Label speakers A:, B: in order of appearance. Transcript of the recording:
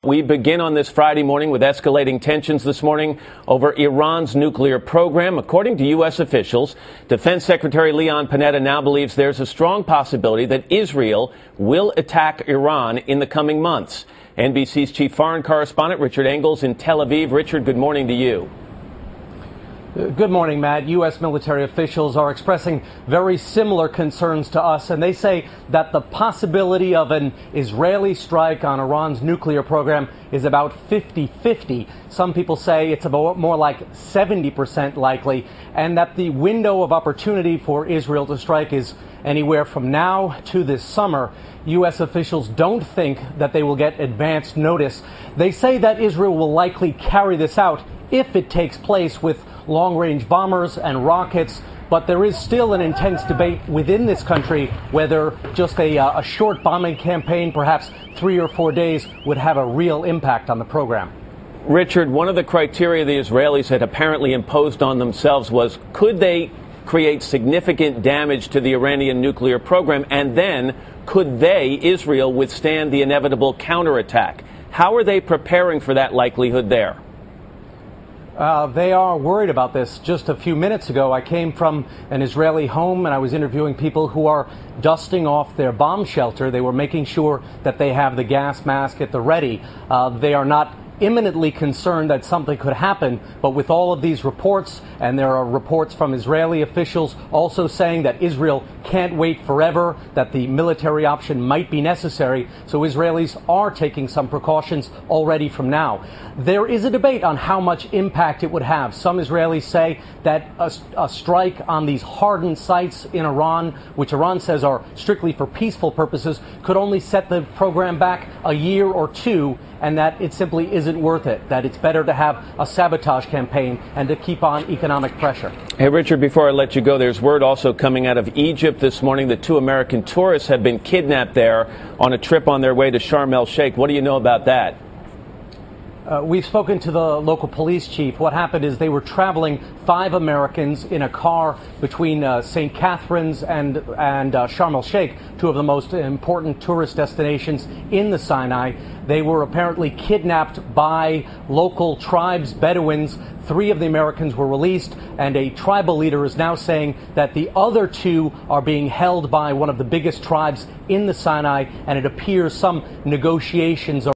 A: We begin on this Friday morning with escalating tensions this morning over Iran's nuclear program. According to U.S. officials, Defense Secretary Leon Panetta now believes there's a strong possibility that Israel will attack Iran in the coming months. NBC's chief foreign correspondent Richard Engels in Tel Aviv. Richard, good morning to you.
B: Good morning, Matt. U.S. military officials are expressing very similar concerns to us, and they say that the possibility of an Israeli strike on Iran's nuclear program is about 50-50. Some people say it's about more like 70% likely, and that the window of opportunity for Israel to strike is anywhere from now to this summer. U.S. officials don't think that they will get advance notice. They say that Israel will likely carry this out if it takes place with long-range bombers and rockets, but there is still an intense debate within this country whether just a short bombing campaign, perhaps 3 or 4 days, would have a real impact on the program.
A: Richard, one of the criteria the Israelis had apparently imposed on themselves was, could they create significant damage to the Iranian nuclear program, and then could they, Israel, withstand the inevitable counterattack? How are they preparing for that likelihood there?
B: They are worried about this. Just a few minutes ago, I came from an Israeli home and I was interviewing people who are dusting off their bomb shelter. They were making sure that they have the gas mask at the ready. They are not imminently concerned that something could happen, but with all of these reports, and there are reports from Israeli officials also saying that Israel can't wait forever, that the military option might be necessary, so Israelis are taking some precautions already from now. There is a debate on how much impact it would have. Some Israelis say that a strike on these hardened sites in Iran, which Iran says are strictly for peaceful purposes, could only set the program back a year or two, and that it simply isn't worth it, that it's better to have a sabotage campaign and to keep on economic pressure.
A: Hey, Richard, before I let you go, there's word also coming out of Egypt this morning that 2 American tourists have been kidnapped there on a trip on their way to Sharm el-Sheikh. What do you know about that?
B: We've spoken to the local police chief. What happened is they were traveling 5 Americans in a car between St. Catharines and Sharm el-Sheikh, 2 of the most important tourist destinations in the Sinai. They were apparently kidnapped by local tribes, Bedouins. 3 of the Americans were released, and a tribal leader is now saying that the other 2 are being held by one of the biggest tribes in the Sinai, and it appears some negotiations are